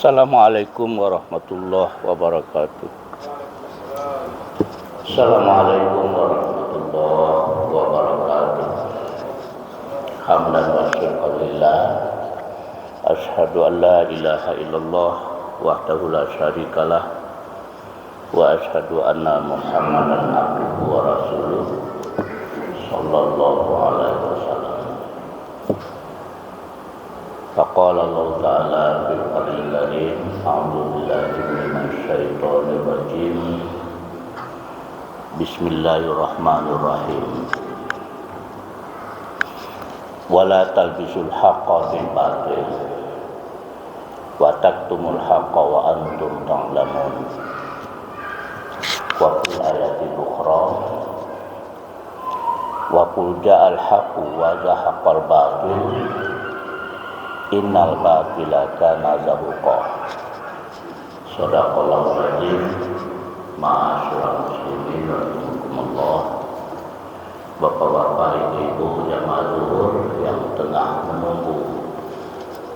Assalamualaikum warahmatullahi wabarakatuh. Assalamualaikum warahmatullahi wabarakatuh. Hamdan wa syukran lillah. Asyhadu an la ilaha illallah wahdahu la syarikalah wa asyhadu anna Muhammadan abduhu wa rasuluh sallallahu alaihi wasallam. Faqala Allah Ta'ala fil Qur'anil Karim, a'udzu billahi minasy syaithanir rajim. Bismillahirrahmanirrahim. Wala talbisul haqqa bil batil wa taktumul haqqa wa antum ta'lamun. Wa fil ayati ukhra wa qul ja'al haqqu wa zahaqal batil innal batila kana zahuqa. Shadaqallahul azim. Ma'asyiral muslimin rahimakumullah. Bapak-bapak, ibu-ibu jamaah zuhur yang tengah menunggu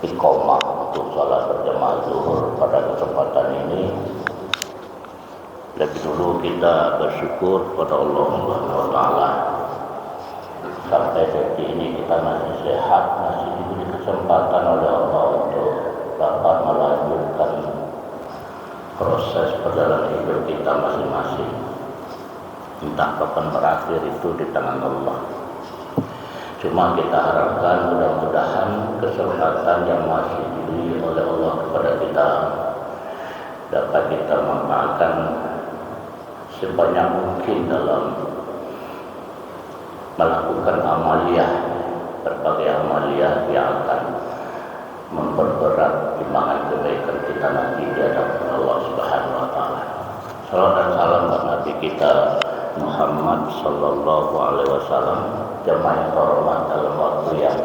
iqamah untuk salat berjamaah zuhur pada kesempatan ini, lebih dulu kita bersyukur kepada Allah Subhanahu wa taala. Sampai detik ini kita masih sehat, masih diberi kesempatan oleh Allah untuk dapat melanjutkan proses perjalanan hidup kita masing-masing. Entah kapan berakhir itu di tangan Allah. Cuma kita harapkan mudah-mudahan kesempatan yang masih diberi oleh Allah kepada kita dapat kita manfaatkan sebanyak mungkin dalam melakukan amaliyah, berbagai amaliyah yang akan memperberat timbangan kebaikan kita nanti di hadapan Allah Subhanahu wa taala. Salam dan salam kepada Nabi kita Muhammad sallallahu alaihi wasallam. Jemaah yang terhormat, dalam waktu yang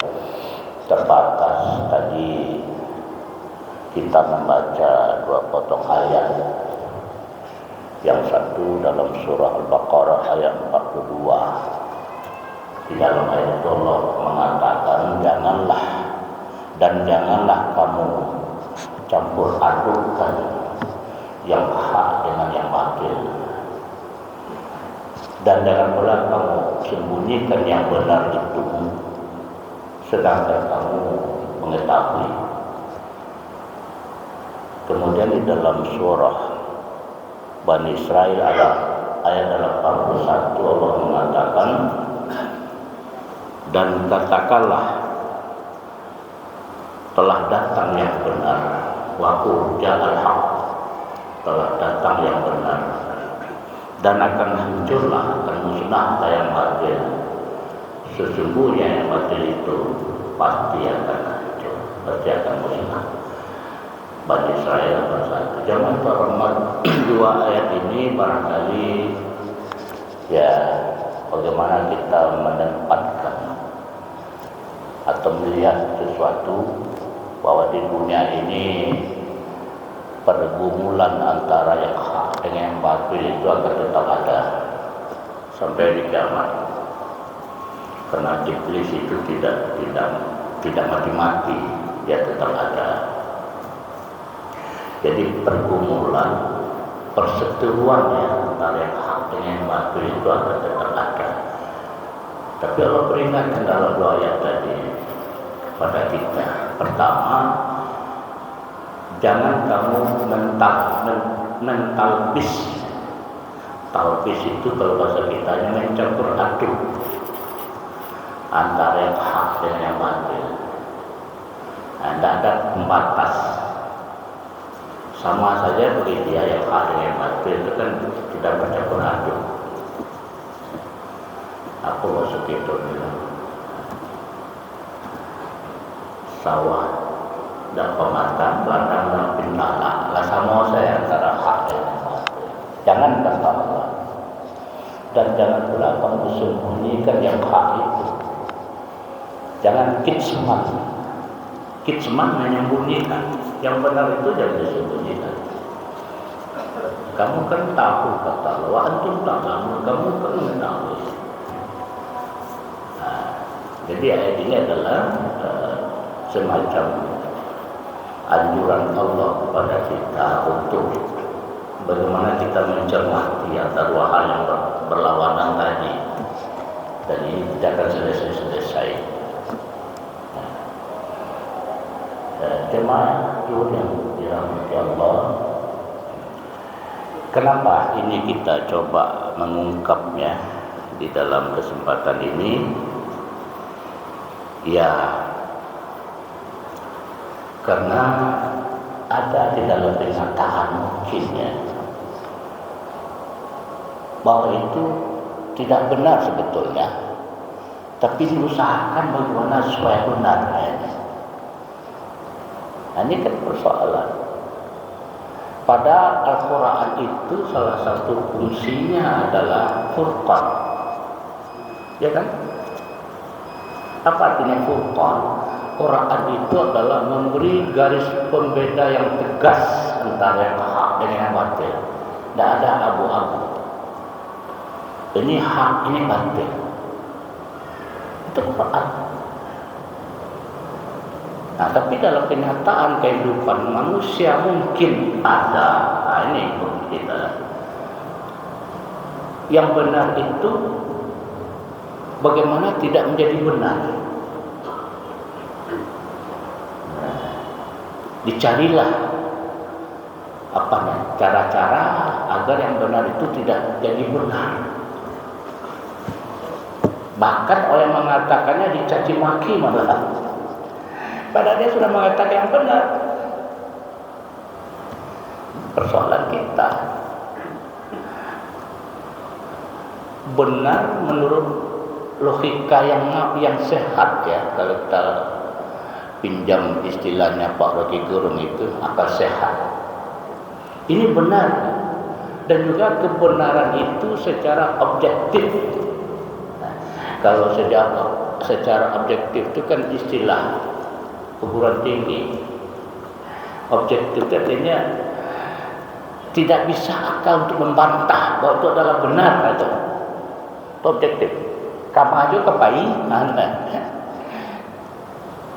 terbatas tadi kita membaca dua potong ayat. Yang satu dalam surah Al-Baqarah ayat 42. Di dalam ayat Allah mengatakan janganlah kamu campur adukkan yang hak dengan yang batil, dan jangan pula kamu sembunyikan yang benar itu sedangkan kamu mengetahui. Kemudian di dalam surah Bani Israil ayat 81 Allah mengatakan, dan katakanlah telah datang yang benar, wa qul ja'al haqq, telah datang yang benar, dan akan hancurlah, akan musnah yang batil. Sesungguhnya yang batil itu pasti akan hancur, pasti akan musnah. Bani Israil bersatu. Jangan terhormat, dua ayat ini barangkali ya bagaimana kita menempatkan atau melihat sesuatu bahwa di dunia ini pergumulan antara yang hak dengan yang batil itu akan tetap ada sampai di kiamat. Karena iblis itu tidak mati-mati, dia tetap ada. Jadi pergumulan, perseteruannya antara yang hak dengan yang batil itu akan tetap ada. Tapi Allah peringatkan dalam dua ayat tadi pada kita. Pertama, jangan kamu mentalbis. Talbis itu kalau bahasa kitanya mencampur aduk antara yang hak dengan yang batil. Tidak ada pembatas. Sama saja bagi dia yang hak dengan yang batil itu kan tidak bercampur aduk. Aku masuk itu bilang sawah dan pematang ladang dan pintala lah sama saya antara hak dan batil. Jangan kata Allah, dan jangan pula kamu sembunyikan yang hak itu. Jangan kitman menyembunyikan yang benar itu, jangan disembunyikan. Kamu kan tahu kata Allah, wa antum ta'lamun, kamu kan mengetahui. Jadi ayat ini adalah semacam anjuran Allah kepada kita untuk bagaimana kita mencermati antara dua hal yang berlawanan tadi, dan ini tidak akan selesai. Jemaah yang dirahmati Allah, kenapa ini kita coba mengungkapnya di dalam kesempatan ini? Ya, karena ada di dalam kenyataan mungkin ya, bahwa itu tidak benar sebetulnya, tapi diusahakan bagaimana supaya benar. Nah, ini kan persoalan. Pada Al-Quran itu salah satu fungsinya adalah furqan, ya kan? Apa artinya furqan? Quran itu adalah memberi garis pembeda yang tegas antara yang hak dengan yang batil. Tidak ada abu-abu. Ini hak, ini batil. Itu Quran. Nah, tapi dalam kenyataan kehidupan manusia mungkin ada. Nah, ini kita. Yang benar itu bagaimana tidak menjadi benar. Dicarilah cara-cara agar yang benar itu tidak jadi benar. Bahkan orang yang mengatakannya dicaci maki malah. Padahal dia sudah mengatakan yang benar. Persoalan kita, benar menurut logika yang sehat ya, kalau kita pinjam istilahnya Pak Rocky Gerung itu, akal sehat. Ini benar, dan juga kebenaran itu secara objektif. Nah, kalau secara objektif itu kan istilah perguruan tinggi. Objektif artinya tidak bisa akal untuk membantah bahwa itu adalah benar atau objektif. Kamu aja kepai,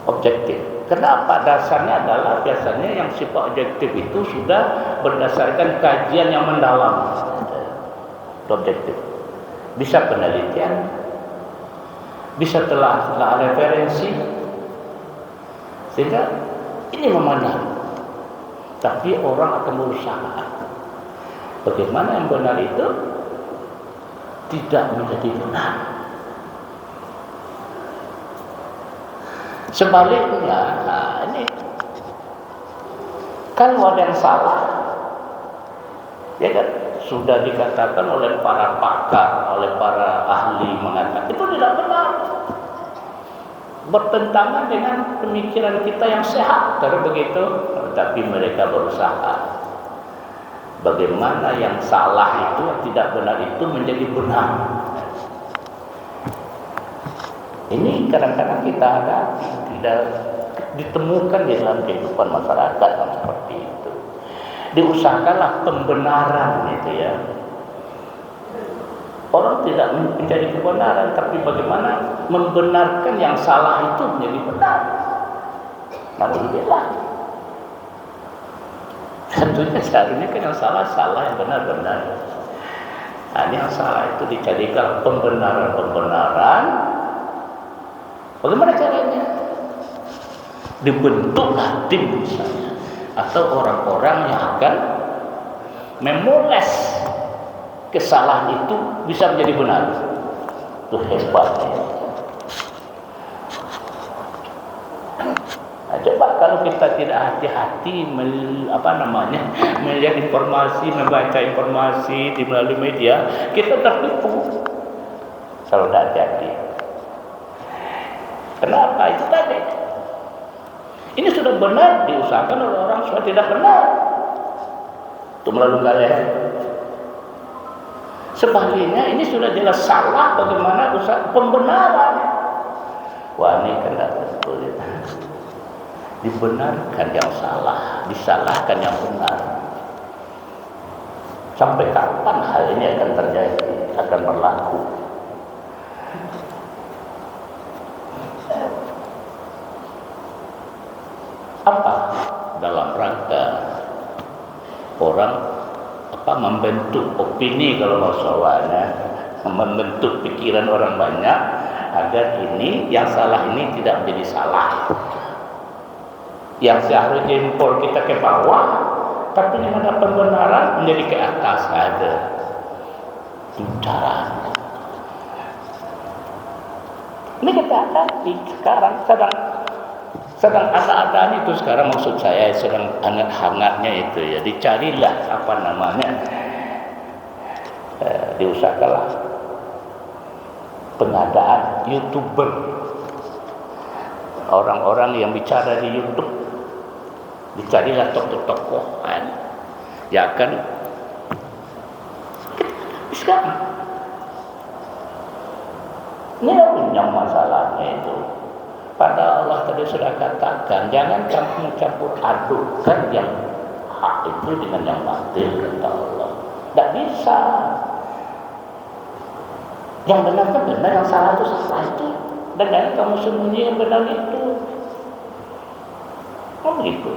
objektif. Kenapa? Dasarnya adalah biasanya yang sifat objektif itu sudah berdasarkan kajian yang mendalam. Objektif. Bisa penelitian, bisa telah referensi, sehingga ini memanah. Tapi orang akan berusaha bagaimana yang benar itu tidak menjadi benar. Sebaliknya, nah ini kalau ada yang salah, ya kan sudah dikatakan oleh para pakar, oleh para ahli mengatakan itu tidak benar, bertentangan dengan pemikiran kita yang sehat. Karena begitu, tapi mereka berusaha bagaimana yang salah itu, yang tidak benar itu menjadi benar. Ini kadang-kadang kita tidak ditemukan di dalam kehidupan masyarakat yang seperti itu. Diusahakanlah pembenaran itu ya. Orang tidak mencari kebenaran, tapi bagaimana membenarkan yang salah itu menjadi benar. Alhamdulillah. Tentunya seharusnya kan yang salah, yang benar-benar. Nah, ini yang salah itu dijadikan pembenaran. Bagaimana caranya? Dibentuklah tim misalnya, atau orang-orang yang akan memoles kesalahan itu bisa menjadi benar. Itu hebatnya. Nah, coba kalau kita tidak hati-hati melihat informasi, membaca informasi di melalui media, kita tertipu. Kalau tidak hati-hati. Kenapa? Itu tadi. Ini sudah benar, diusahakan oleh orang sudah tidak benar. Itu melalui kalian. Sebaliknya ini sudah jelas salah, bagaimana usaha pembenaran. Wah, ini kan tidak betul ya. Dibenarkan yang salah, disalahkan yang benar. Sampai kapan hal ini akan terjadi, akan berlaku? Apa dalam rangka orang membentuk opini kalau masalahnya, membentuk pikiran orang banyak agar ini yang salah ini tidak menjadi salah. Yang seharusnya jempol kita ke bawah, tapi yang ada pembenaran menjadi ke atas ada. Itu caranya. Ini kita hadapi sekarang sedang ada itu sekarang, maksud saya sedang hangat-hangatnya itu ya, dicarilah diusahakanlah pengadaan YouTuber, orang-orang yang bicara di YouTube, dicarilah tokoh-tokoh ya kan sekarang ini punya masalahnya itu. Pada Allah tadi sudah katakan, jangan kamu campur adukkan yang hak itu dengan yang batil, kata Allah. Tidak bisa. Yang benar itu benar, yang salah itu salah itu. Dan jangan kamu sembunyi yang benar itu. Begitu.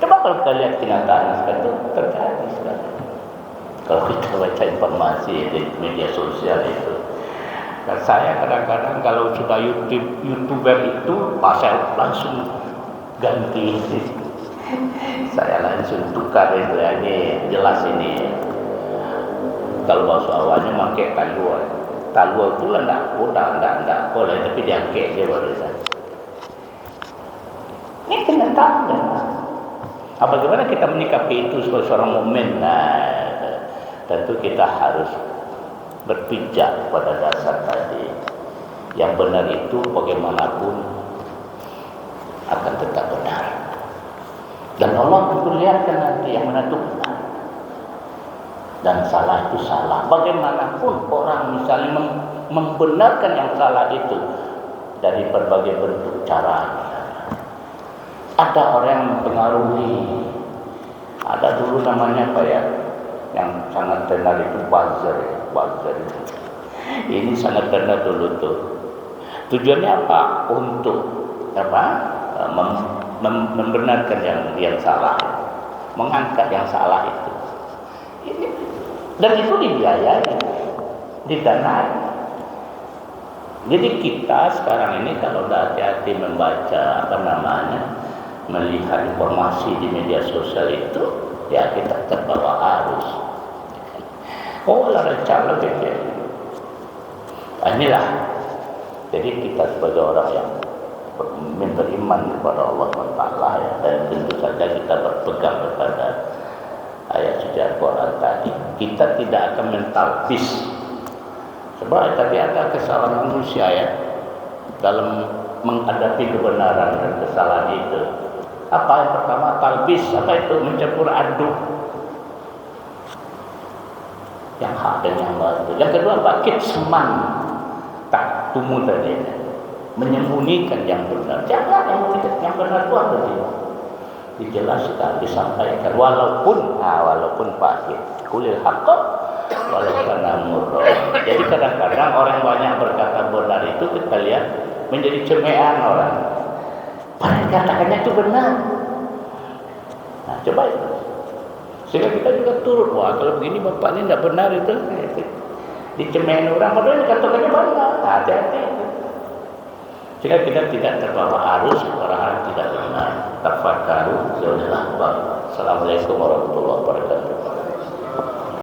Coba kalau kita lihat kenyataan sekarang itu terjadi sekarang. Kalau kita baca informasi di media sosial itu. Dan saya kadang-kadang kalau sudah YouTuber itu, saya langsung ganti. Saya langsung tukar itu, ini jelas ini. Kalau bahasa awalnya pakai talua. Talua itu lah enggak boleh, tapi diangkat dia baru saja. Ini kenyataannya. Bagaimana kita menyikapi itu sebagai seorang mukmin? Tentu kita harus berpijak pada dasar tadi. Yang benar itu bagaimanapun akan tetap benar. Dan Allah memperlihatkan nanti yang benar itu benar. Dan salah itu salah. Bagaimanapun orang misalnya membenarkan yang salah itu dari berbagai bentuk cara. Ada orang yang mempengaruhi. Ada dulu namanya apa ya, yang sangat benar itu buzzer. Ini sangat benar dulu tuh. Tujuannya apa? Untuk membenarkan yang salah, mengangkat yang salah itu. Dan itu dibiayai, didanai. Jadi kita sekarang ini kalau sudah hati-hati membaca melihat informasi di media sosial itu, ya kita terbawa arus. Ada cara begitu. Inilah. Jadi kita sebagai orang yang beriman kepada Allah SWT ya, dan tentu saja kita berpegang kepada ayat suci Al-Quran tadi. Kita tidak akan mentalbis. Sebab tadi ada kesalahan manusia ya dalam menghadapi kebenaran dan kesalahan itu. Apa yang pertama? Talbis. Apa itu? Mencampur aduk yang hak dan yang batil. Yang kedua apa? Kitman, tak tumu tadi, menyembunyikan yang benar. Jangan yang benar itu ada dijelaskan, disampaikan, walaupun pahit. Kulil haqqa walau kana murra. Jadi kadang-kadang orang banyak berkata benar itu kita lihat menjadi cemean orang. Padahal katakannya itu benar. Nah, coba itu. Sehingga kita juga turut, wah kalau begini bapak ini tidak benar itu. Dicemein orang, padahal katakannya benar. Hati-hati. Sehingga kita tidak terbawa arus orang-orang tidak benar. Tafakkaru. Assalamualaikum warahmatullahi wabarakatuh.